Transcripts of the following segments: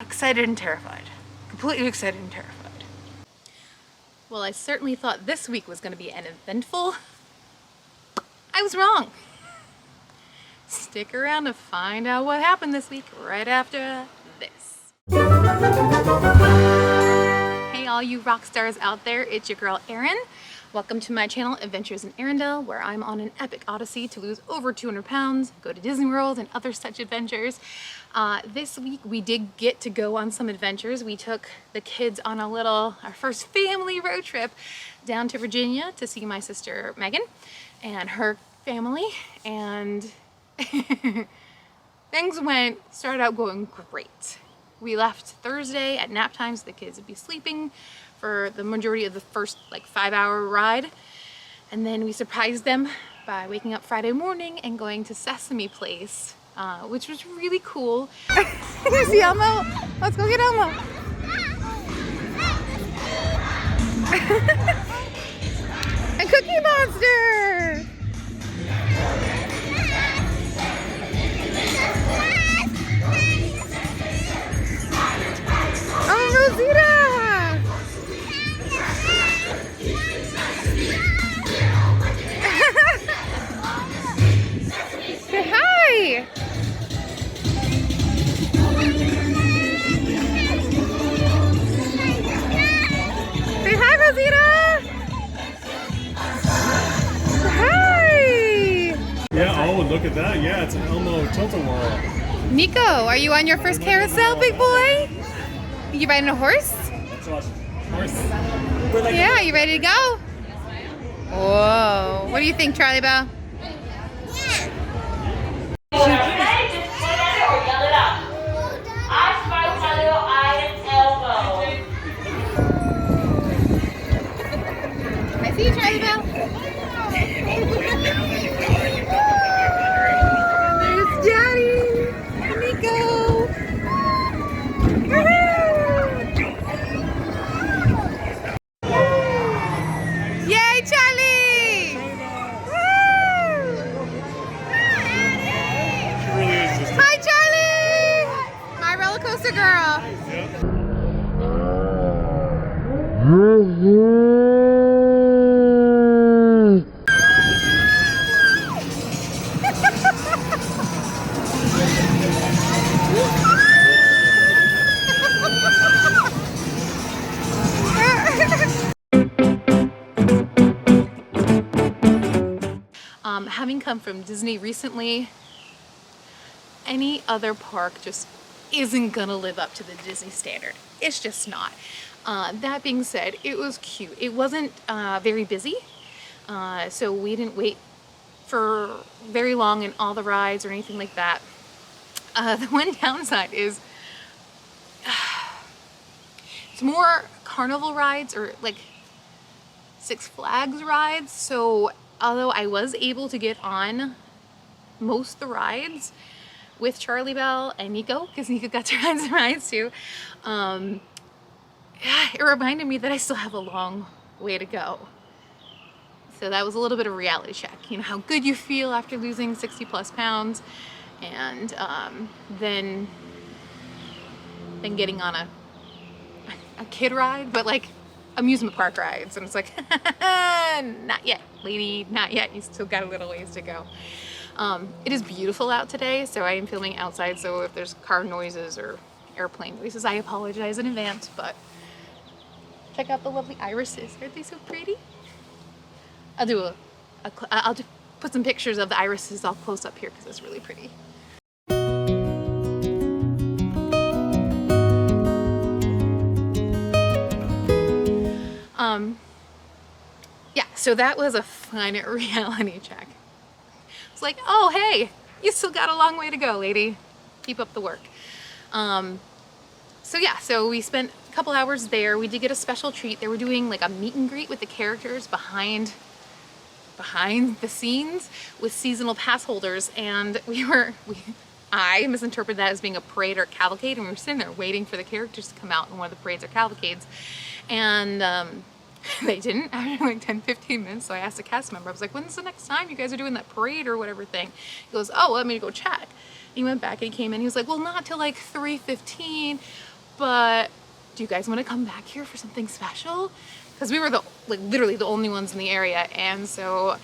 Excited and terrified. Completely excited and terrified. Well, I certainly thought this week was going to be an eventful. I was wrong. Stick around to find out what happened this week right after this. Hey all you rock stars out there, it's your girl Erin. Welcome to my channel Adventures in Erin-delle, where I'm on an epic odyssey to lose over 200 pounds, go to Disney World and other such adventures. This week we did get to go on some adventures. We took the kids on our first family road trip down to Virginia to see my sister Megan and her family, and things started out going great. We left Thursday at nap time so the kids would be sleeping for the majority of the first 5-hour ride. And then we surprised them by waking up Friday morning and going to Sesame Place, which was really cool. You see Elmo? Let's go get Elmo. A Cookie Monster! Oh, Rosita! Say hi! Say hi, Rosita! Hi! Yeah, oh, look at that. Yeah, it's an Elmo tilt-a-whirl. Nico, are you on your first carousel, big boy? You riding a horse? Horse. Yeah, you ready to go? Whoa. What do you think, Charlie Bell? I see you, Charlie Bell. There's Daddy. Nico. Yay, Charlie! She really is just Hi, Charlie! My roller coaster girl. Having come from Disney recently, any other park just isn't gonna live up to the Disney standard. It's just not. That being said, it was cute. It wasn't very busy, so we didn't wait for very long in all the rides or anything like that. The one downside is it's more carnival rides or Six Flags rides, so although I was able to get on most of the rides with Charlie Bell and Nico, because Nico got to ride some rides too, it reminded me that I still have a long way to go. So that was a little bit of a reality check. You know, how good you feel after losing 60+ pounds, and then getting on a kid ride, but amusement park rides, and it's not yet, lady, not yet. You still got a little ways to go. It is beautiful out today, so I am filming outside, so if there's car noises or airplane noises, I apologize in advance, but check out the lovely irises. Aren't they so pretty? I'll put some pictures of the irises all close up here because it's really pretty. Yeah, so that was a fun reality check. It's like, oh, hey, you still got a long way to go, lady. Keep up the work. So yeah, so we spent a couple hours there. We did get a special treat. They were doing a meet and greet with the characters behind the scenes with seasonal pass holders, and I misinterpreted that as being a parade or cavalcade, and we were sitting there waiting for the characters to come out in one of the parades or cavalcades, and they didn't after 10-15 minutes. So I asked a cast member, I was like, when's the next time you guys are doing that parade or whatever thing? He goes, oh, let me go check. He went back and he came in, he was like, well, not till 3:15. but do you guys want to come back here for something special? Because we were literally the only ones in the area, and so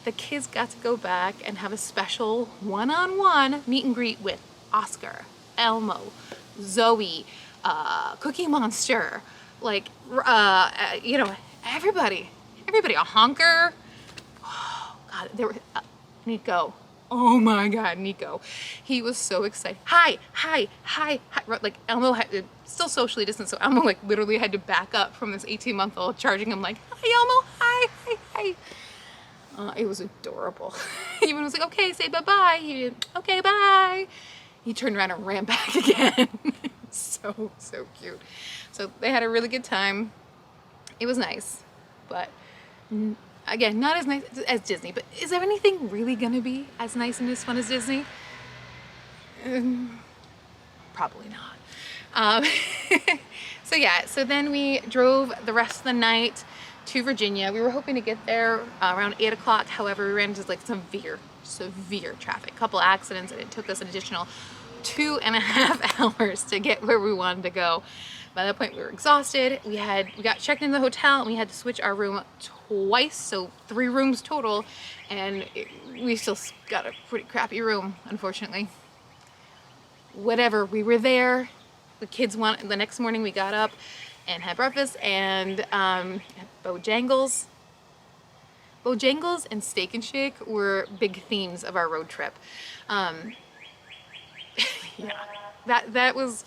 the kids got to go back and have a special one-on-one meet and greet with Oscar, Elmo, Zoe, Cookie Monster, like, you know, everybody, a honker. Oh God, there were, Nico. Oh my God, Nico. He was so excited. Hi. Like Elmo had still socially distant, so Elmo like literally had to back up from this 18-month-old charging him like, hi Elmo, hi. It was adorable. He even was like, okay, say bye-bye. He did, okay, bye. He turned around and ran back again. So cute. So they had a really good time. It was nice, but again, not as nice as Disney, but is there anything really gonna be as nice and as fun as Disney? Probably not. So yeah, so then we drove the rest of the night to Virginia. We were hoping to get there around 8 o'clock. However, we ran into like severe traffic, couple accidents, and it took us an additional 2.5 hours to get where we wanted to go. By that point, we were exhausted. We got checked into the hotel and we had to switch our room twice, so 3 rooms total, and we still got a pretty crappy room, unfortunately. Whatever, we were there. The next morning we got up and had breakfast and Bojangles. Bojangles and Steak and Shake were big themes of our road trip. Yeah, that was,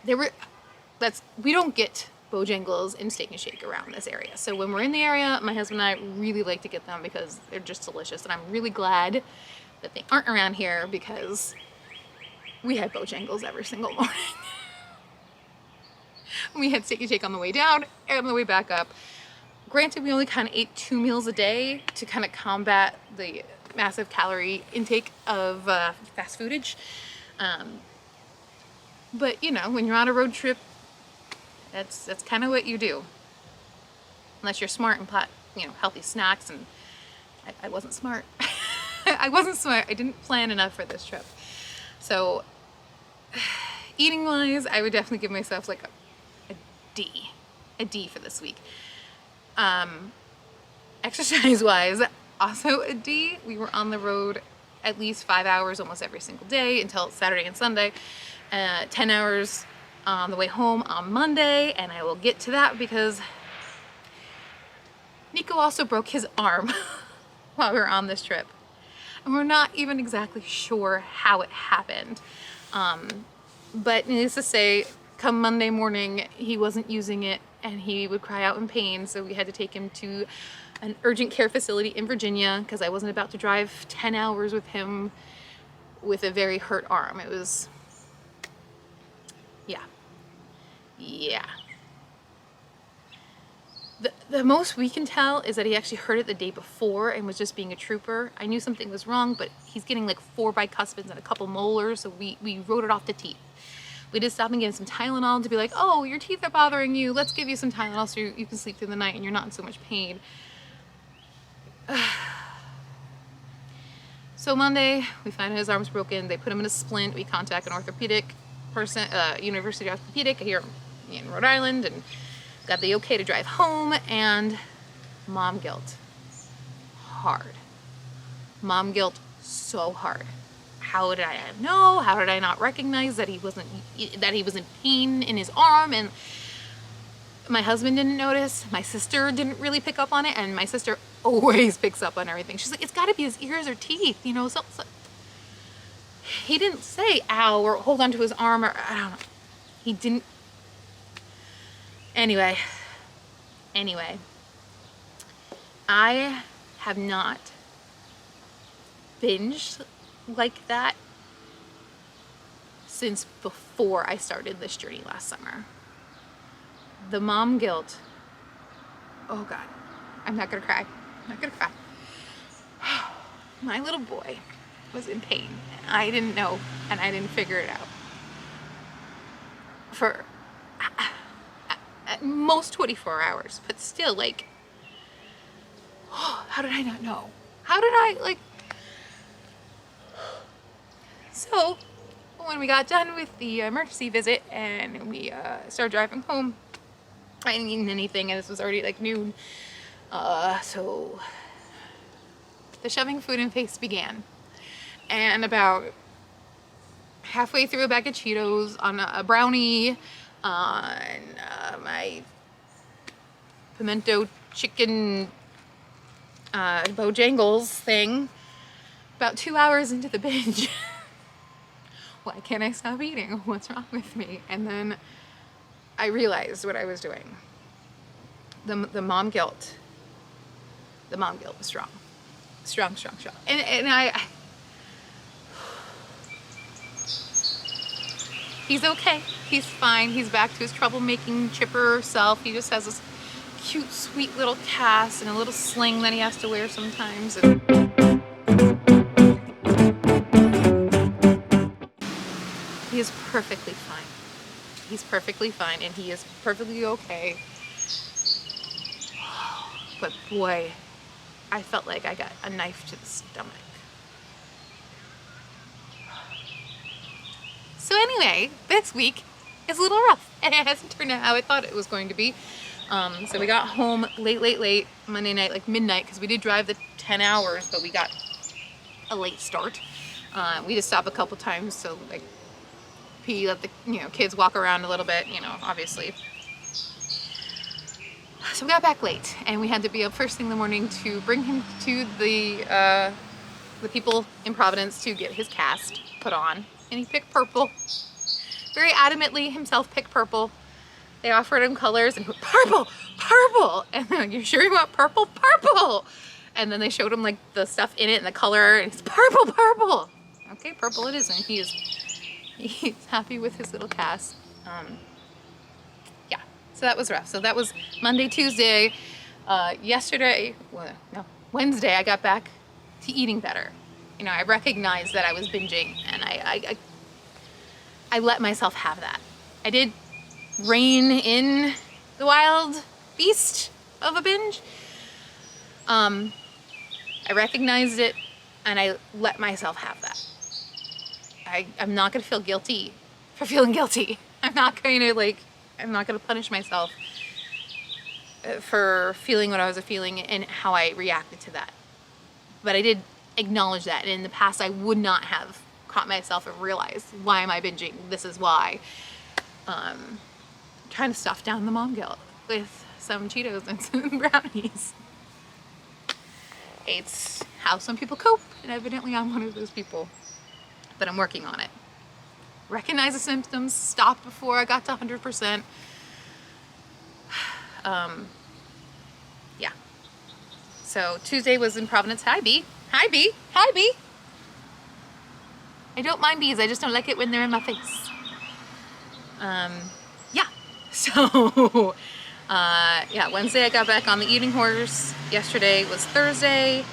we don't get Bojangles and Steak and Shake around this area. So when we're in the area, my husband and I really like to get them because they're just delicious. And I'm really glad that they aren't around here because we had Bojangles every single morning. We had Steak and Shake on the way down and on the way back up. Granted, we only kind of ate 2 meals a day to kind of combat the massive calorie intake of fast foodage. But you know, when you're on a road trip, that's kind of what you do. Unless you're smart and healthy snacks, and I wasn't smart. I wasn't smart. I didn't plan enough for this trip. So eating wise, I would definitely give myself like a D for this week. Exercise wise, also a D. We were on the road at least 5 hours almost every single day until Saturday and Sunday. 10 hours on the way home on Monday, and I will get to that because Nico also broke his arm while we were on this trip. And we're not even exactly sure how it happened. But needless to say, come Monday morning, he wasn't using it and he would cry out in pain. So we had to take him to an urgent care facility in Virginia because I wasn't about to drive 10 hours with him with a very hurt arm. It was, yeah. The most we can tell is that he actually heard it the day before and was just being a trooper. I knew something was wrong, but he's getting like 4 bicuspids and a couple molars, so we wrote it off to teeth. We did stop and give him some Tylenol to be like, oh, your teeth are bothering you. Let's give you some Tylenol so you can sleep through the night and you're not in so much pain. So Monday, we find his arm's broken. They put him in a splint. We contact an orthopedic person, University Orthopedic here in Rhode Island, and got the okay to drive home. And mom guilt, hard. Mom guilt, so hard. How did I know? How did I not recognize that he was in pain in his arm? And my husband didn't notice. My sister didn't really pick up on it, and my sister always picks up on everything. She's like, it's got to be his ears or teeth, you know. So he didn't say ow or hold on to his arm, or I don't know. He didn't. Anyway, I have not binged like that since before I started this journey last summer. The mom guilt. Oh God, I'm not gonna cry. My little boy was in pain. And I didn't know, and I didn't figure it out for at most 24 hours, but still, like, oh, how did I not know? How did I, like, so when we got done with the emergency visit and we started driving home, I hadn't eaten anything and this was already like noon. So the shoving food in face began. And about halfway through a bag of Cheetos, on a brownie, on my pimento chicken Bojangles thing, about 2 hours into the binge. Why can't I stop eating? What's wrong with me? And then I realized what I was doing. The mom guilt. The mom guilt was strong. Strong. And I he's okay. He's fine. He's back to his troublemaking, chipper self. He just has this cute, sweet little cast and a little sling that he has to wear sometimes. And he is perfectly fine. He's perfectly fine and he is perfectly okay. But boy, I felt like I got a knife to the stomach. So anyway, this week is a little rough and it hasn't turned out how I thought it was going to be. So we got home late Monday night, like midnight, because we did drive the 10 hours, but we got a late start. We just stopped a couple times to like pee, let the kids walk around a little bit, obviously. So we got back late and we had to be up first thing in the morning to bring him to the people in Providence to get his cast put on. And he picked purple. Very adamantly himself picked purple. They offered him colors and he went, purple! And they're like, you sure you want purple? Purple! And then they showed him like the stuff in it and the color and he's purple! Okay, purple it is, and he's happy with his little cast. Yeah, so that was rough. So that was Monday, Tuesday. Wednesday I got back to eating better. I recognized that I was binging and I let myself have that. I did rein in the wild beast of a binge. I recognized it and I let myself have that. I'm not gonna feel guilty for feeling guilty. I'm not gonna punish myself for feeling what I was feeling and how I reacted to that. But I did acknowledge that, and in the past I would not have caught myself and realized, why am I binging? This is why. Trying to stuff down the mom guilt with some Cheetos and some brownies. It's how some people cope, and evidently I'm one of those people, but I'm working on it. Recognize the symptoms, stop before I got to 100%. Yeah. So Tuesday was in Providence. Hi, B. Hi, B. Hi, B. I don't mind bees. I just don't like it when they're in my face. Yeah. So, yeah, Wednesday I got back on the eating horse. Yesterday was Thursday.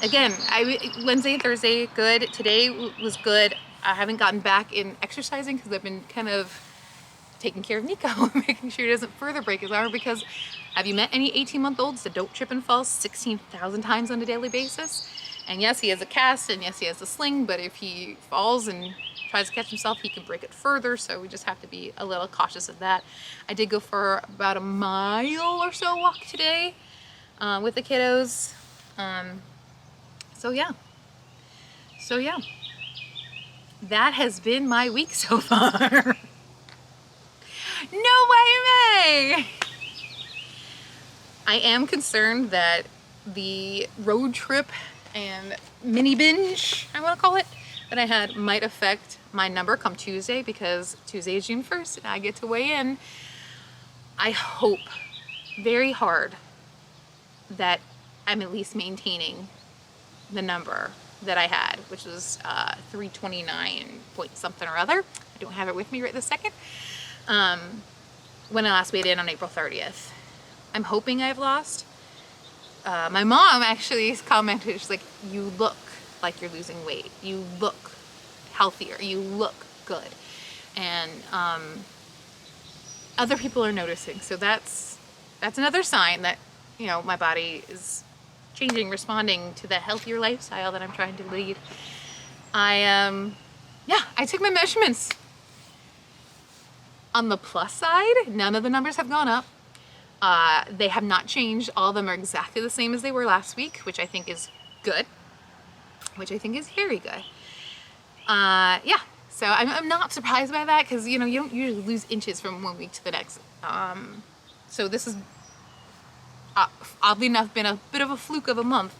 Again, Wednesday and Thursday, good. Today was good. I haven't gotten back in exercising because I've been kind of taking care of Nico, making sure he doesn't further break his arm, because have you met any 18-month-olds that don't trip and fall 16,000 times on a daily basis? And yes, he has a cast, and yes, he has a sling, but if he falls and tries to catch himself, he can break it further, so we just have to be a little cautious of that. I did go for about a mile or so walk today with the kiddos. So yeah. That has been my week so far. No way! I am concerned that the road trip and mini binge, I want to call it, that I had might affect my number come Tuesday, because Tuesday is June 1st and I get to weigh in. I hope very hard that I'm at least maintaining the number that I had, which was 329 point something or other. I don't have it with me right this second. When I last weighed in on April 30th. I'm hoping I've lost. My mom actually commented, she's like, you look like you're losing weight. You look healthier. You look good. And other people are noticing. So that's another sign that, my body is changing, responding to the healthier lifestyle that I'm trying to lead. I yeah, I took my measurements. On the plus side, none of the numbers have gone up. They have not changed. All of them are exactly the same as they were last week, which I think is good. Which I think is very good. Yeah, so I'm not surprised by that because, you know, you don't usually lose inches from one week to the next. So this is oddly enough been a bit of a fluke of a month,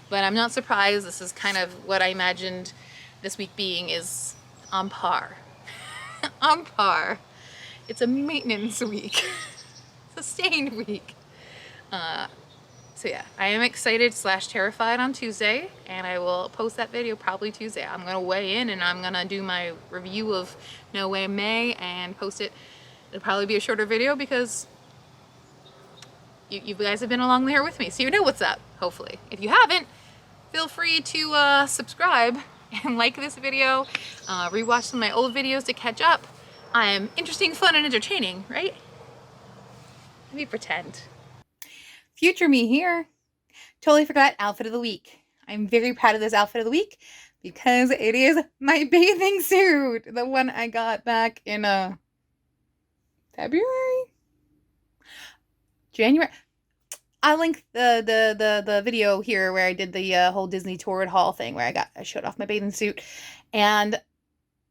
but I'm not surprised. This is kind of what I imagined this week being, is on par. On par. It's a maintenance week. Sustained week. So yeah, I am excited / terrified on Tuesday, and I will post that video probably Tuesday. I'm gonna weigh in and I'm gonna do my review of No Way May and post it. It'll probably be a shorter video because you guys have been along there with me, so you know what's up, hopefully. If you haven't, feel free to subscribe and like this video, rewatch some of my old videos to catch up. I am interesting, fun, and entertaining, right? Let me pretend. Future me here. Totally forgot outfit of the week. I'm very proud of this outfit of the week because it is my bathing suit. The one I got back in February? January. I'll link the video here where I did the whole Disney Torrid haul thing where I showed off my bathing suit. And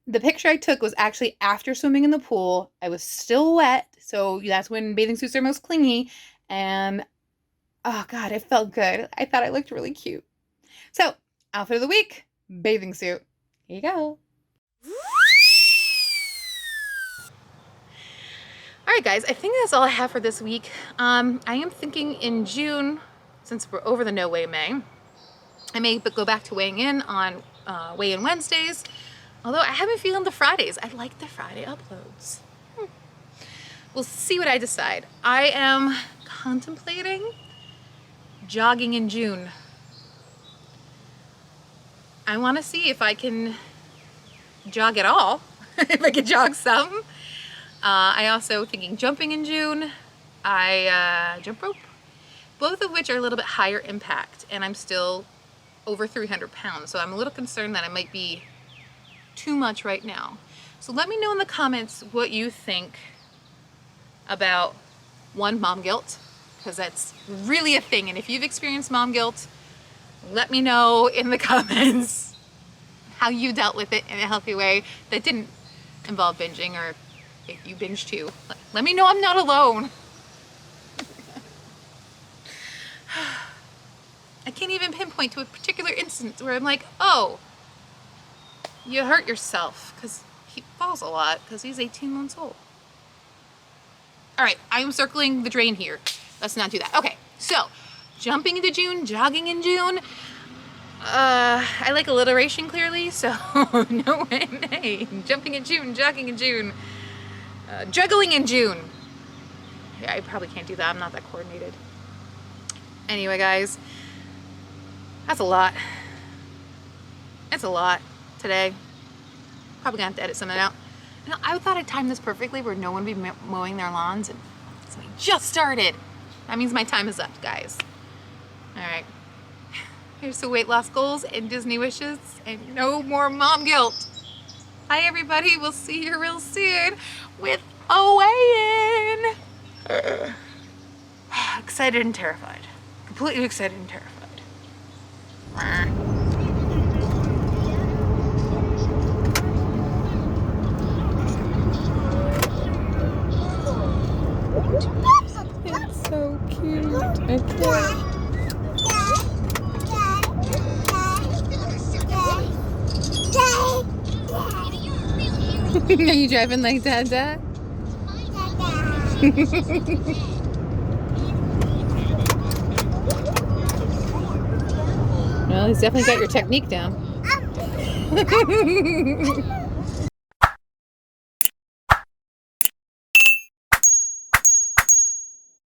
the picture I took was actually after swimming in the pool. I was still wet, so that's when bathing suits are most clingy. And oh God, it felt good. I thought I looked really cute. So, outfit of the week, bathing suit. Here you go. All right, guys, I think that's all I have for this week. I am thinking in June, since we're over the No Way May, I may go back to weighing in on weigh-in Wednesdays. Although I haven't been feeling the Fridays. I like the Friday uploads. We'll see what I decide. I am contemplating jogging in June. I want to see if I can jog at all, if I can jog some. I also thinking jumping in June. I jump rope, both of which are a little bit higher impact, and I'm still over 300 pounds, so I'm a little concerned that I might be too much right now. So let me know in the comments what you think about mom guilt, because that's really a thing, and if you've experienced mom guilt, let me know in the comments how you dealt with it in a healthy way that didn't involve binging, or if you binge too. Let me know I'm not alone. I can't even pinpoint to a particular instance where I'm like, oh, you hurt yourself, because he falls a lot because he's 18 months old. All right, I'm circling the drain here. Let's not do that. Okay, so jumping into June, jogging in June. I like alliteration clearly, so no way, nay. Jumping in June, jogging in June, juggling in June. Yeah, I probably can't do that. I'm not that coordinated. Anyway, guys, that's a lot. It's a lot today. Probably gonna have to edit some of it out. You know, I thought I timed this perfectly where no one would be mowing their lawns, and so I just started. That means my time is up, guys. All right. Here's some weight loss goals and Disney wishes, and no more mom guilt. Bye, everybody. We'll see you real soon with a weigh-in. Excited and terrified. Completely excited and terrified. It's so cute. I can't. Are you driving like Dad? Well, he's definitely got your technique down.